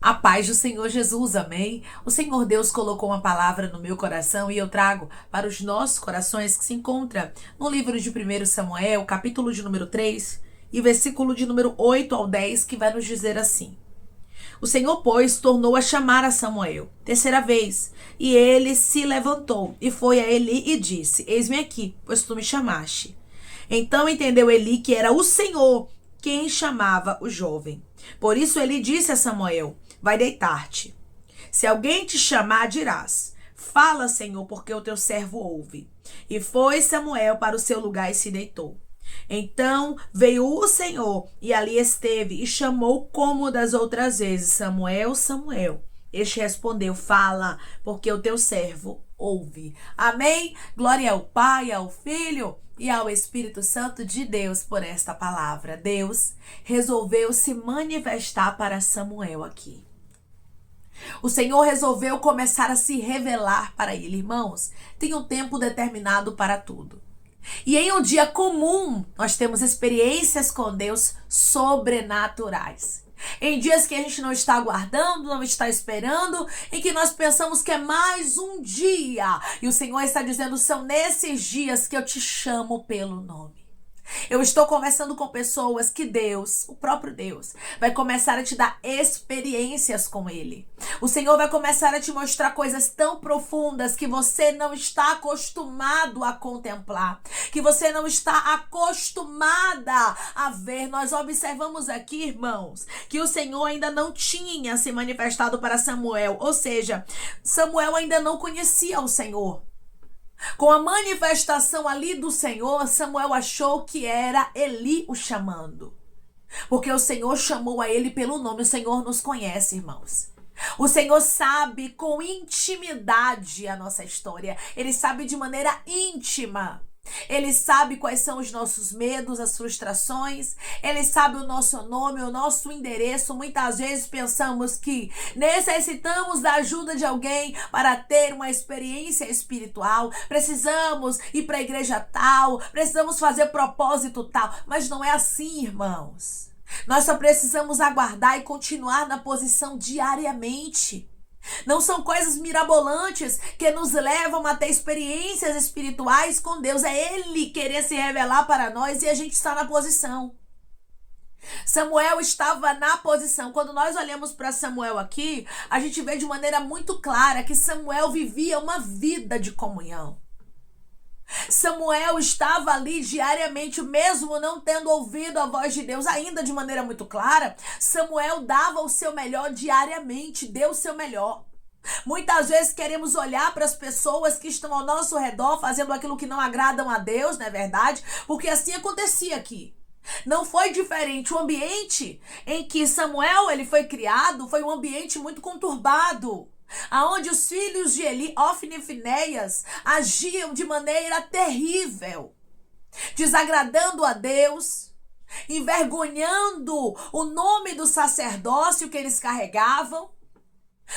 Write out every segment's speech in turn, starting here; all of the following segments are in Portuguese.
A paz do Senhor Jesus, amém? O Senhor Deus colocou uma palavra no meu coração e eu trago para os nossos corações que se encontra no livro de 1 Samuel, capítulo de número 3 e versículo de número 8 ao 10, que vai nos dizer assim: O Senhor, pois, tornou a chamar a Samuel, terceira vez, e ele se levantou e foi a Eli e disse: Eis-me aqui, pois tu me chamaste. Então entendeu Eli que era o Senhor quem chamava o jovem. Por isso ele disse a Samuel: Vai deitar-te. Se alguém te chamar, dirás: Fala, Senhor, porque o teu servo ouve. E foi Samuel para o seu lugar e se deitou. Então veio o Senhor e ali esteve e chamou como das outras vezes: Samuel, Samuel. Este respondeu: Fala, porque o teu servo ouve. Amém? Glória ao Pai, ao Filho e ao Espírito Santo de Deus por esta palavra. Deus resolveu se manifestar para Samuel aqui. O Senhor resolveu começar a se revelar para ele. Irmãos, tem um tempo determinado para tudo. E em um dia comum, nós temos experiências com Deus sobrenaturais. Em dias que a gente não está aguardando, não está esperando, em que nós pensamos que é mais um dia. E o Senhor está dizendo: são nesses dias que eu te chamo pelo nome. Eu estou conversando com pessoas que Deus, o próprio Deus, vai começar a te dar experiências com Ele. O Senhor vai começar a te mostrar coisas tão profundas que você não está acostumado a contemplar, que você não está acostumada a ver. Nós observamos aqui, irmãos, que o Senhor ainda não tinha se manifestado para Samuel, ou seja, Samuel ainda não conhecia o Senhor. Com a manifestação ali do Senhor, Samuel achou que era Eli o chamando. Porque o Senhor chamou a ele pelo nome. O Senhor nos conhece, irmãos. O Senhor sabe com intimidade a nossa história. Ele sabe de maneira íntima. Ele sabe quais são os nossos medos, as frustrações. Ele sabe o nosso nome, o nosso endereço. Muitas vezes pensamos que necessitamos da ajuda de alguém para ter uma experiência espiritual. Precisamos ir para a igreja tal, precisamos fazer propósito tal. Mas não é assim, irmãos. Nós só precisamos aguardar e continuar na posição diariamente. Não são coisas mirabolantes que nos levam a ter experiências espirituais com Deus. É Ele querer se revelar para nós e a gente está na posição. Samuel estava na posição. Quando nós olhamos para Samuel aqui, a gente vê de maneira muito clara que Samuel vivia uma vida de comunhão. Samuel estava ali diariamente, mesmo não tendo ouvido a voz de Deus ainda de maneira muito clara. Samuel dava o seu melhor diariamente, deu o seu melhor. Muitas vezes queremos olhar para as pessoas que estão ao nosso redor fazendo aquilo que não agradam a Deus, não é verdade? Porque assim acontecia aqui. Não foi diferente. O ambiente em que Samuel ele foi criado foi um ambiente muito conturbado, aonde os filhos de Eli, Ofni e Finéias, agiam de maneira terrível, desagradando a Deus, envergonhando o nome do sacerdócio que eles carregavam.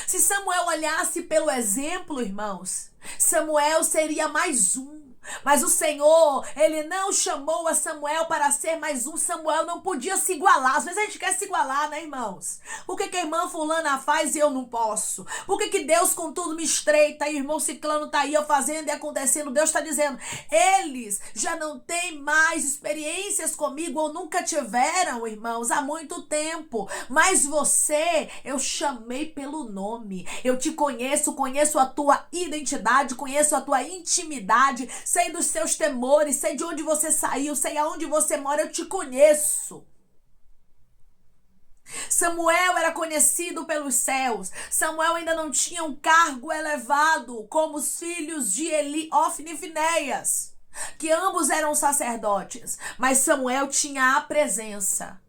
Se Samuel olhasse pelo exemplo, irmãos, Samuel seria mais um. Mas o Senhor, Ele não chamou a Samuel para ser mais um. Samuel não podia se igualar. Às vezes a gente quer se igualar, né, irmãos? Por que a irmã fulana faz e eu não posso? Por que Deus contudo me estreita e o irmão ciclano tá aí eu fazendo e acontecendo? Deus está dizendo: eles já não têm mais experiências comigo ou nunca tiveram, irmãos, há muito tempo. Mas você, eu chamei pelo nome. Eu te conheço, conheço a tua identidade, conheço a tua intimidade. Sei dos seus temores, sei de onde você saiu, sei aonde você mora, eu te conheço. Samuel era conhecido pelos céus. Samuel ainda não tinha um cargo elevado como os filhos de Eli, Ofni e Finéias, que ambos eram sacerdotes, mas Samuel tinha a presença.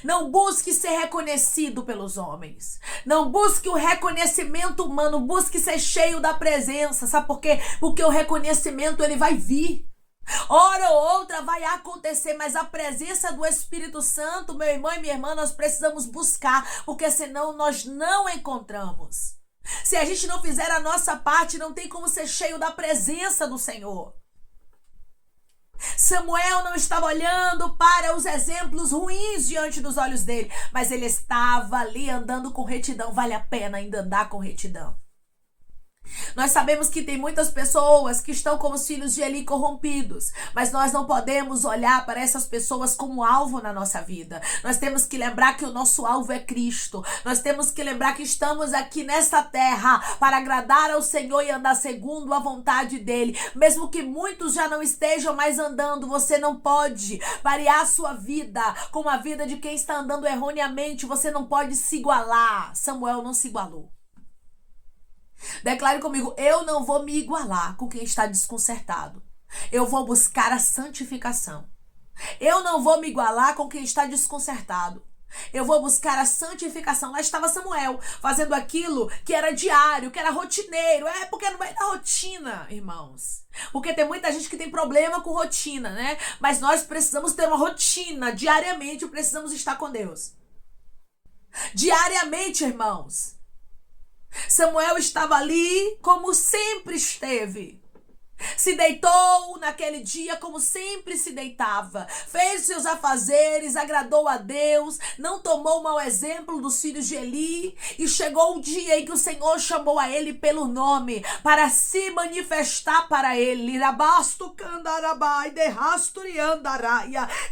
Não busque ser reconhecido pelos homens. Não busque o reconhecimento humano. Busque ser cheio da presença. Sabe por quê? Porque o reconhecimento ele vai vir. Hora ou outra vai acontecer, mas a presença do Espírito Santo, meu irmão e minha irmã, nós precisamos buscar, porque senão nós não encontramos. Se a gente não fizer a nossa parte, não tem como ser cheio da presença do Senhor. Samuel não estava olhando para os exemplos ruins diante dos olhos dele, mas ele estava ali andando com retidão. Vale a pena ainda andar com retidão. Nós sabemos que tem muitas pessoas que estão como os filhos de Eli corrompidos, mas nós não podemos olhar para essas pessoas como alvo na nossa vida. Nós temos que lembrar que o nosso alvo é Cristo. Nós temos que lembrar que estamos aqui nesta terra para agradar ao Senhor e andar segundo a vontade dele. Mesmo que muitos já não estejam mais andando, você não pode variar a sua vida com a vida de quem está andando erroneamente. Você não pode se igualar. Samuel não se igualou. Declare comigo: eu não vou me igualar com quem está desconcertado. Eu vou buscar a santificação. Eu não vou me igualar com quem está desconcertado. Eu vou buscar a santificação. Lá estava Samuel, fazendo aquilo que era diário, que era rotineiro. Porque no meio da rotina, irmãos. Porque tem muita gente que tem problema com rotina, né? Mas nós precisamos ter uma rotina. Diariamente precisamos estar com Deus. Diariamente, irmãos. Samuel estava ali como sempre esteve. Se deitou naquele dia como sempre se deitava. Fez seus afazeres, agradou a Deus, não tomou mau exemplo dos filhos de Eli. E chegou o dia em que o Senhor chamou a ele pelo nome para se manifestar para ele.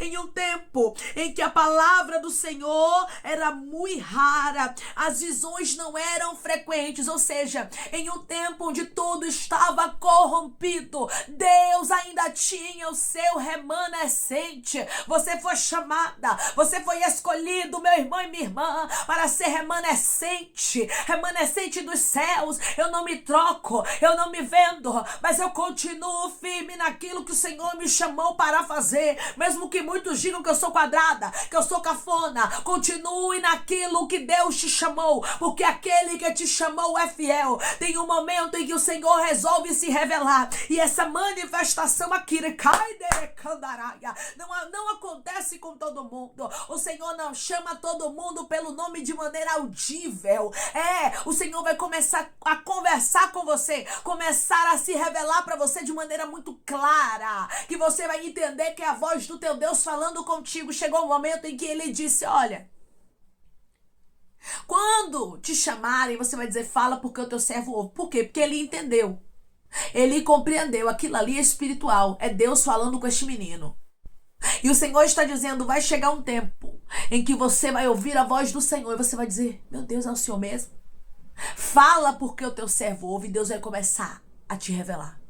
Em um tempo em que a palavra do Senhor era muito rara, as visões não eram frequentes, ou seja, em um tempo onde tudo estava corrompido, Deus ainda tinha o seu remanescente. Você foi chamada, você foi escolhido, meu irmão e minha irmã, para ser remanescente, remanescente dos céus. Eu não me troco, eu não me vendo, mas eu continuo firme naquilo que o Senhor me chamou para fazer. Mesmo que muitos digam que eu sou quadrada, que eu sou cafona, continue naquilo que Deus te chamou, porque aquele que te chamou é fiel. Tem um momento em que o Senhor resolve se revelar, e essa manifestação aqui não acontece com todo mundo. O Senhor não chama todo mundo pelo nome de maneira audível. O Senhor vai começar a conversar com você, começar a se revelar para você de maneira muito clara, que você vai entender que é a voz do teu Deus falando contigo. Chegou um momento em que ele disse: olha, quando te chamarem, você vai dizer: fala, porque o teu servo ouve. Por quê? Porque ele entendeu. Ele compreendeu, aquilo ali é espiritual, é Deus falando com este menino. E o Senhor está dizendo: vai chegar um tempo em que você vai ouvir a voz do Senhor e você vai dizer: meu Deus, é o Senhor mesmo? Fala, porque o teu servo ouve. E Deus vai começar a te revelar.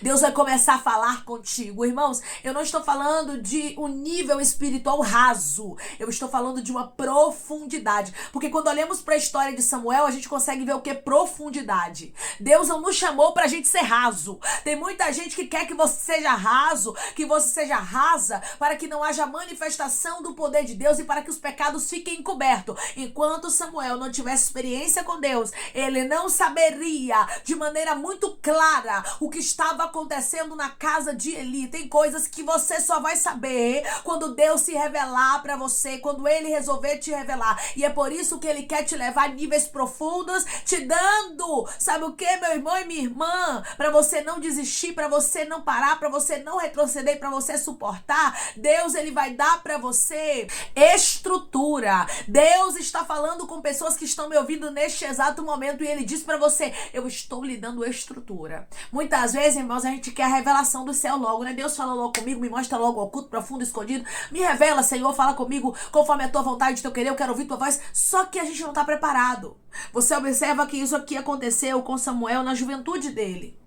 Deus vai começar a falar contigo. Irmãos, eu não estou falando de um nível espiritual raso. Eu estou falando de uma profundidade. Porque quando olhamos para a história de Samuel, a gente consegue ver o que é profundidade. Deus não nos chamou para a gente ser raso. Tem muita gente que quer que você seja raso, que você seja rasa, para que não haja manifestação do poder de Deus e para que os pecados fiquem encobertos. Enquanto Samuel não tivesse experiência com Deus, ele não saberia de maneira muito clara o que estava acontecendo na casa de Eli. Tem coisas que você só vai saber quando Deus se revelar para você, quando ele resolver te revelar. E é por isso que ele quer te levar a níveis profundos, te dando, sabe o que, meu irmão e minha irmã? Para você não desistir, para você não parar, para você não retroceder, para você suportar. Deus, ele vai dar para você estrutura. Deus está falando com pessoas que estão me ouvindo neste exato momento e ele diz para você: eu estou lhe dando estrutura. Muitas vezes, irmãos, a gente quer a revelação do céu logo, né? Deus fala logo comigo, me mostra logo o oculto, profundo, escondido. Me revela, Senhor, fala comigo conforme a tua vontade, teu querer, eu quero ouvir tua voz. Só que a gente não está preparado. Você observa que isso aqui aconteceu com Samuel na juventude dele,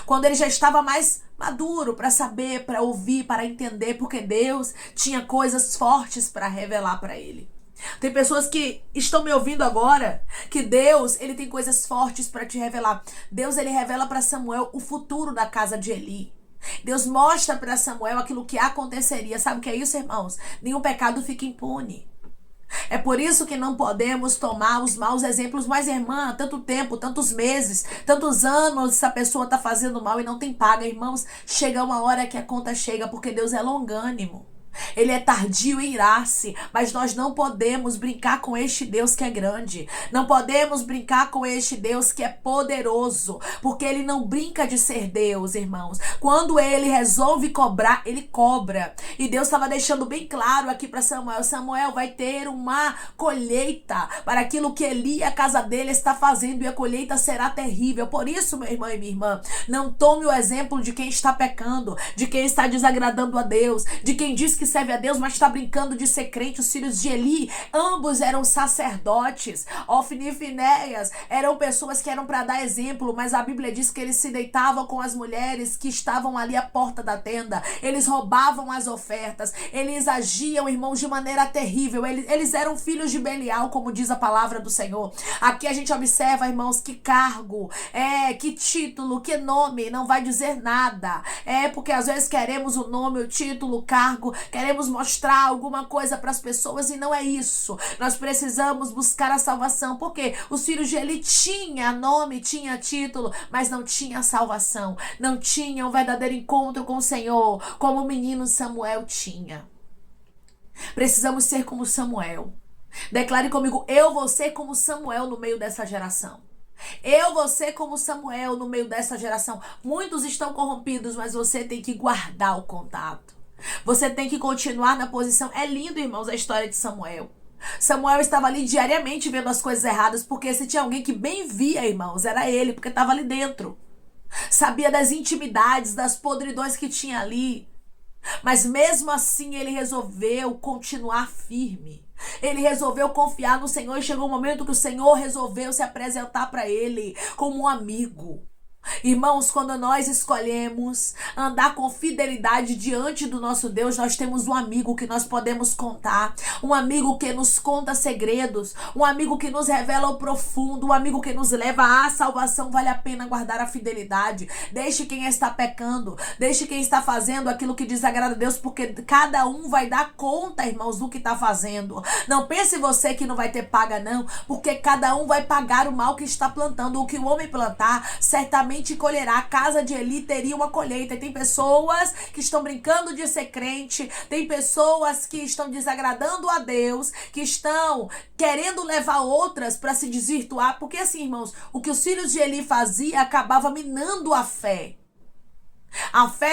quando ele já estava mais maduro para saber, para ouvir, para entender, porque Deus tinha coisas fortes para revelar para ele. Tem pessoas que estão me ouvindo agora, que Deus, ele tem coisas fortes para te revelar. Deus, ele revela para Samuel o futuro da casa de Eli. Deus mostra para Samuel aquilo que aconteceria. Sabe o que é isso, irmãos? Nenhum pecado fica impune. É por isso que não podemos tomar os maus exemplos. Mas, irmã, tanto tempo, tantos meses, tantos anos essa pessoa está fazendo mal e não tem paga. Irmãos, chega uma hora que a conta chega, porque Deus é longânimo. Ele é tardio em irar-se, mas nós não podemos brincar com este Deus que é grande. Não podemos brincar com este Deus que é poderoso, porque ele não brinca de ser Deus, irmãos. Quando ele resolve cobrar, ele cobra. E Deus estava deixando bem claro aqui para Samuel: Samuel, vai ter uma colheita para aquilo que Eli e a casa dele está fazendo, e a colheita será terrível. Por isso, meu irmão e minha irmã, não tome o exemplo de quem está pecando, de quem está desagradando a Deus, de quem diz que serve a Deus, mas está brincando de ser crente. Os filhos de Eli, ambos eram sacerdotes. Ofni e Finéias eram pessoas que eram para dar exemplo, mas a Bíblia diz que eles se deitavam com as mulheres que estavam ali à porta da tenda. Eles roubavam as ofertas. Eles agiam, irmãos, de maneira terrível. Eles eram filhos de Belial, como diz a palavra do Senhor. Aqui a gente observa, irmãos, que cargo, que título, que nome não vai dizer nada. Porque às vezes queremos o nome, o título, o cargo, queremos mostrar alguma coisa para as pessoas, e não é isso. Nós precisamos buscar a salvação, porque os filhos de Eli tinham nome, tinha título, mas não tinha salvação, não tinha um verdadeiro encontro com o Senhor, como o menino Samuel tinha. Precisamos ser como Samuel. Declare comigo: eu vou ser como Samuel no meio dessa geração. Eu vou ser como Samuel no meio dessa geração. Muitos estão corrompidos, mas você tem que guardar o contato. Você tem que continuar na posição. É lindo, irmãos, a história de Samuel. Samuel estava ali diariamente vendo as coisas erradas, porque se tinha alguém que bem via, irmãos, era ele, porque estava ali dentro. Sabia das intimidades, das podridões que tinha ali. Mas mesmo assim ele resolveu continuar firme. Ele resolveu confiar no Senhor, e chegou um momento que o Senhor resolveu se apresentar para ele como um amigo. Irmãos, quando nós escolhemos andar com fidelidade diante do nosso Deus, nós temos um amigo que nós podemos contar, um amigo que nos conta segredos, um amigo que nos revela o profundo, um amigo que nos leva à salvação. Vale a pena guardar a fidelidade. Deixe quem está pecando, deixe quem está fazendo aquilo que desagrada a Deus, porque cada um vai dar conta, irmãos, do que está fazendo. Não pense você que não vai ter paga, não, porque cada um vai pagar o mal que está plantando. O que o homem plantar, certamente colherá. A casa de Eli teria uma colheita. E tem pessoas que estão brincando de ser crente, tem pessoas que estão desagradando a Deus, que estão querendo levar outras para se desvirtuar, porque assim, irmãos, o que os filhos de Eli faziam acabava minando a fé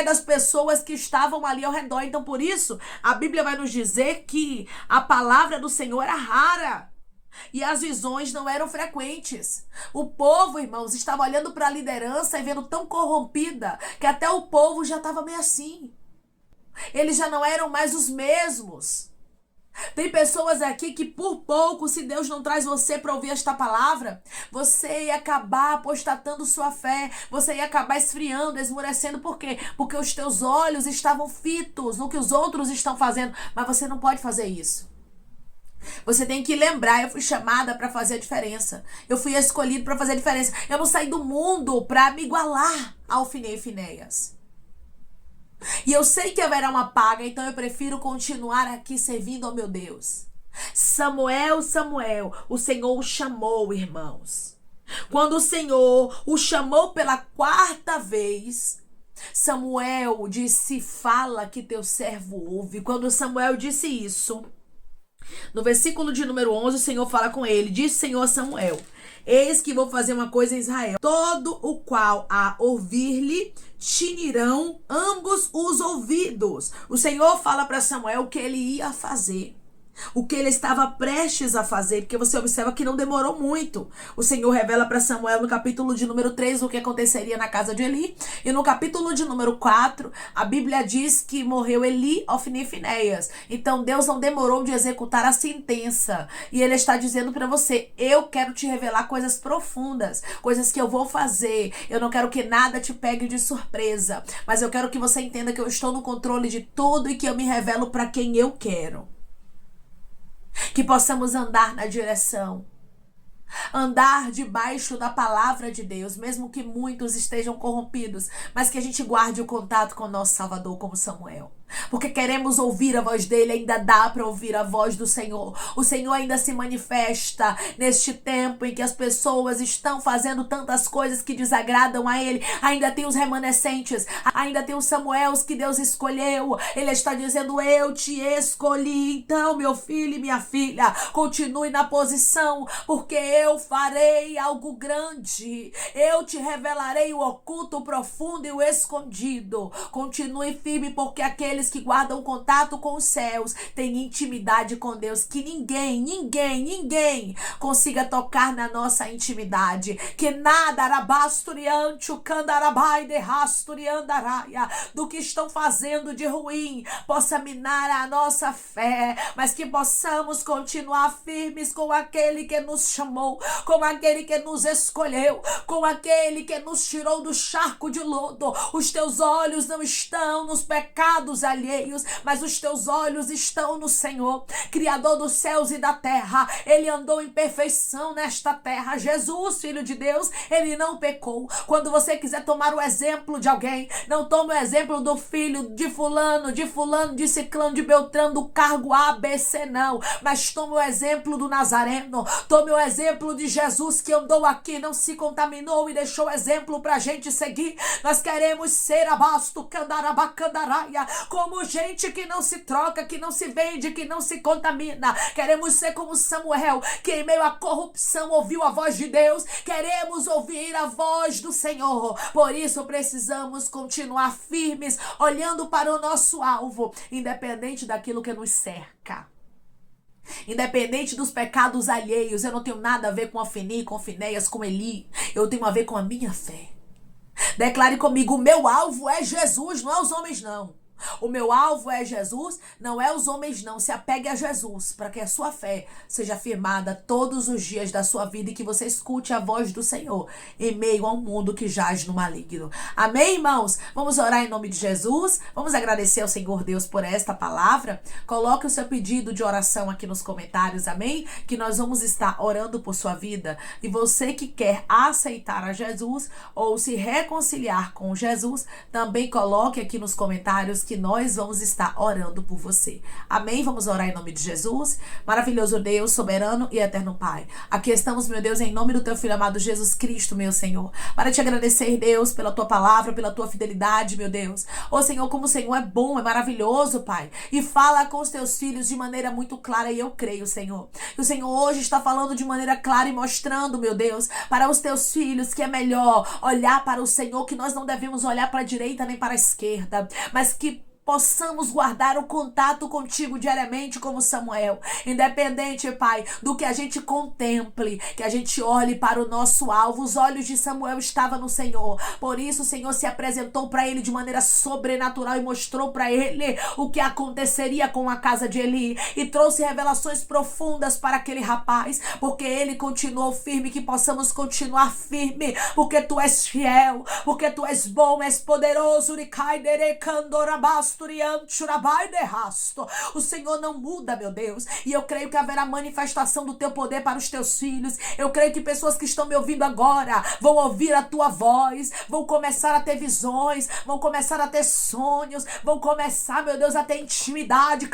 das pessoas que estavam ali ao redor. Então, por isso, a Bíblia vai nos dizer que a palavra do Senhor era rara e as visões não eram frequentes. O povo, irmãos, estava olhando para a liderança e vendo tão corrompida que até o povo já estava meio assim. Eles já não eram mais os mesmos. Tem pessoas aqui que por pouco, se Deus não traz você para ouvir esta palavra, você ia acabar apostatando sua fé, você ia acabar esfriando, esmurecendo. Por quê? Porque os teus olhos estavam fitos no que os outros estão fazendo, mas você não pode fazer isso. Você tem que lembrar: eu fui chamada para fazer a diferença. Eu fui escolhido para fazer a diferença. Eu não saí do mundo para me igualar ao Ofni e Finéias. E eu sei que haverá uma paga, então eu prefiro continuar aqui servindo ao meu Deus. Samuel, Samuel, o Senhor o chamou, irmãos. Quando o Senhor o chamou pela 4ª vez, Samuel disse: fala que teu servo ouve. Quando Samuel disse isso, no versículo de número 11, o Senhor fala com ele: diz o Senhor a Samuel: eis que vou fazer uma coisa em Israel, todo o qual a ouvir-lhe tinirão ambos os ouvidos. O Senhor fala para Samuel o que ele ia fazer, o que ele estava prestes a fazer, porque você observa que não demorou muito. O Senhor revela para Samuel no capítulo de número 3 o que aconteceria na casa de Eli, e no capítulo de número 4 a Bíblia diz que morreu Eli, Ofni e Finéias. Então Deus não demorou de executar a sentença, e ele está dizendo para você: eu quero te revelar coisas profundas, coisas que eu vou fazer. Eu não quero que nada te pegue de surpresa, mas eu quero que você entenda que eu estou no controle de tudo e que eu me revelo para quem eu quero. Que possamos andar na direção, andar debaixo da palavra de Deus, mesmo que muitos estejam corrompidos, mas que a gente guarde o contato com o nosso Salvador como Samuel. porque queremos ouvir a voz dele. Ainda dá para ouvir a voz do Senhor. O Senhor ainda se manifesta neste tempo em que as pessoas estão fazendo tantas coisas que desagradam a ele. Ainda tem os remanescentes, ainda tem os Samuels que Deus escolheu. Ele está dizendo: eu te escolhi. Então, meu filho e minha filha, continue na posição, porque eu farei algo grande. Eu te revelarei o oculto, o profundo e o escondido. Continue firme, porque aqueles que guardam contato com os céus têm intimidade com Deus, que ninguém consiga tocar na nossa intimidade, que nada do que estão fazendo de ruim possa minar a nossa fé, mas que possamos continuar firmes com aquele que nos chamou, com aquele que nos escolheu, com aquele que nos tirou do charco de lodo. Os teus olhos não estão nos pecados alheios, mas os teus olhos estão no Senhor, Criador dos céus e da terra. Ele andou em perfeição nesta terra. Jesus, Filho de Deus, ele não pecou. Quando você quiser tomar o exemplo de alguém, não tome o exemplo do filho de fulano, de ciclano, de beltrano, do cargo ABC, não, mas tome o exemplo do Nazareno. Tome o exemplo de Jesus, que andou aqui, não se contaminou e deixou o exemplo pra gente seguir. Nós queremos ser abasto, candarabacandaraia, como gente que não se troca, que não se vende, que não se contamina. Queremos ser como Samuel, que em meio à corrupção ouviu a voz de Deus. Queremos ouvir a voz do Senhor. Por isso precisamos continuar firmes, olhando para o nosso alvo, independente daquilo que nos cerca. Independente dos pecados alheios. Eu não tenho nada a ver com Ofni, com Finéias, com Eli. Eu tenho a ver com a minha fé. Declare comigo: o meu alvo é Jesus, não é os homens, não. O meu alvo é Jesus, não é os homens, não. Se apegue a Jesus, para que a sua fé seja firmada todos os dias da sua vida e que você escute a voz do Senhor em meio a um mundo que jaz no maligno. Amém, irmãos? Vamos orar em nome de Jesus. Vamos agradecer ao Senhor Deus por esta palavra. Coloque o seu pedido de oração aqui nos comentários, amém? Que nós vamos estar orando por sua vida. E você que quer aceitar a Jesus ou se reconciliar com Jesus, também coloque aqui nos comentários que nós vamos estar orando por você. Amém? Vamos orar em nome de Jesus. Maravilhoso Deus, soberano e eterno Pai. Aqui estamos, meu Deus, em nome do teu Filho amado Jesus Cristo, meu Senhor. Para te agradecer, Deus, pela tua palavra, pela tua fidelidade, meu Deus. Ô Senhor, como o Senhor é bom, é maravilhoso, Pai. E fala com os teus filhos de maneira muito clara, e eu creio, Senhor. Que o Senhor hoje está falando de maneira clara e mostrando, meu Deus, para os teus filhos que é melhor olhar para o Senhor, que nós não devemos olhar para a direita nem para a esquerda, mas que possamos guardar o contato contigo diariamente como Samuel. Independente, Pai, do que a gente contemple, que a gente olhe para o nosso alvo. Os olhos de Samuel estavam no Senhor. Por isso o Senhor se apresentou para ele de maneira sobrenatural e mostrou para ele o que aconteceria com a casa de Eli. E trouxe revelações profundas para aquele rapaz, porque ele continuou firme, que possamos continuar firme, porque tu és fiel, porque tu és bom, és poderoso. O Senhor não muda, meu Deus. E eu creio que haverá manifestação do teu poder para os teus filhos. Eu creio que pessoas que estão me ouvindo agora vão ouvir a tua voz, vão começar a ter visões, vão começar a ter sonhos, vão começar, meu Deus, a ter intimidade.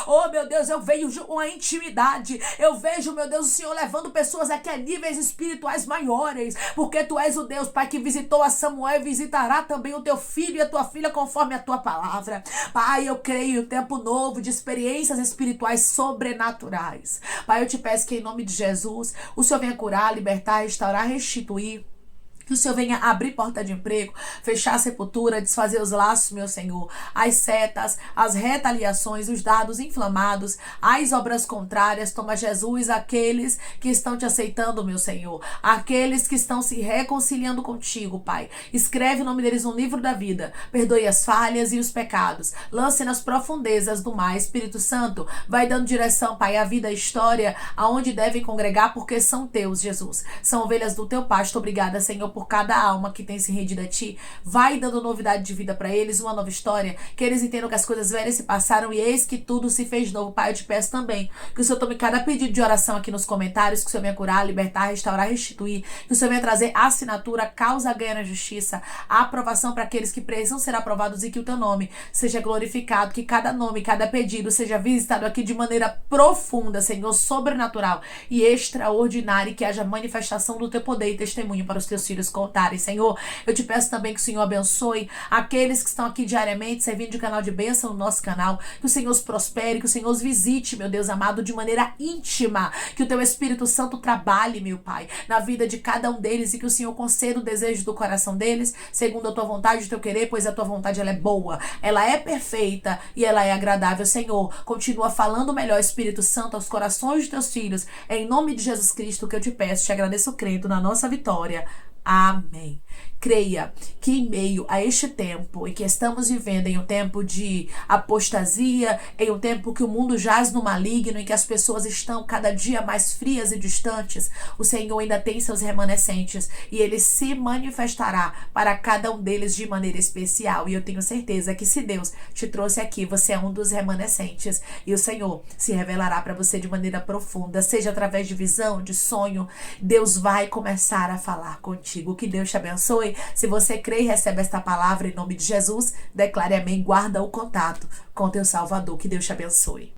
Oh, meu Deus, eu vejo uma intimidade. Eu vejo, meu Deus, o Senhor levando pessoas aqui a níveis espirituais maiores, porque tu és o Deus, Pai, que visitou a Samuel, visitará também o teu filho e a tua filha conforme a tua palavra. Pai, eu creio em um tempo novo de experiências espirituais sobrenaturais. Pai, eu te peço que em nome de Jesus o Senhor venha curar, libertar, restaurar, restituir. Que o Senhor venha abrir porta de emprego, fechar a sepultura, desfazer os laços, meu Senhor, as setas, as retaliações, os dardos inflamados, as obras contrárias. Toma, Jesus, aqueles que estão te aceitando, meu Senhor, aqueles que estão se reconciliando contigo, Pai. Escreve o nome deles no livro da vida, perdoe as falhas e os pecados, lance nas profundezas do mar. Espírito Santo, vai dando direção, Pai, à vida, à história, aonde devem congregar, porque são teus, Jesus, são ovelhas do teu pasto. Obrigada, Senhor, por cada alma que tem se rendido a Ti. Vai dando novidade de vida para eles, uma nova história, que eles entendam que as coisas velhas se passaram e eis que tudo se fez novo. Pai, eu te peço também que o Senhor tome cada pedido de oração aqui nos comentários, que o Senhor venha curar, libertar, restaurar, restituir, que o Senhor venha trazer assinatura, causa ganha na justiça, a aprovação para aqueles que precisam ser aprovados e que o Teu nome seja glorificado, que cada nome, cada pedido seja visitado aqui de maneira profunda, Senhor, sobrenatural e extraordinária, e que haja manifestação do Teu poder e testemunho para os Teus filhos contarem. Senhor, eu te peço também que o Senhor abençoe aqueles que estão aqui diariamente servindo de canal de bênção no nosso canal, que o Senhor os prospere, que o Senhor os visite, meu Deus amado, de maneira íntima, que o Teu Espírito Santo trabalhe, meu Pai, na vida de cada um deles, e que o Senhor conceda o desejo do coração deles, segundo a Tua vontade e o Teu querer, pois a Tua vontade ela é boa, ela é perfeita e ela é agradável. Senhor, continua falando melhor, Espírito Santo, aos corações de Teus filhos, em nome de Jesus Cristo que eu te peço, te agradeço crendo na nossa vitória. Amém. Creia que em meio a este tempo em que estamos vivendo, em um tempo de apostasia, em um tempo que o mundo jaz no maligno, em que as pessoas estão cada dia mais frias e distantes, o Senhor ainda tem seus remanescentes e Ele se manifestará para cada um deles de maneira especial. E eu tenho certeza que se Deus te trouxe aqui, você é um dos remanescentes e o Senhor se revelará para você de maneira profunda, seja através de visão, de sonho. Deus vai começar a falar contigo. Que Deus te abençoe. Se você crê e recebe esta palavra em nome de Jesus, declare amém, guarda o contato com teu Salvador. Que Deus te abençoe.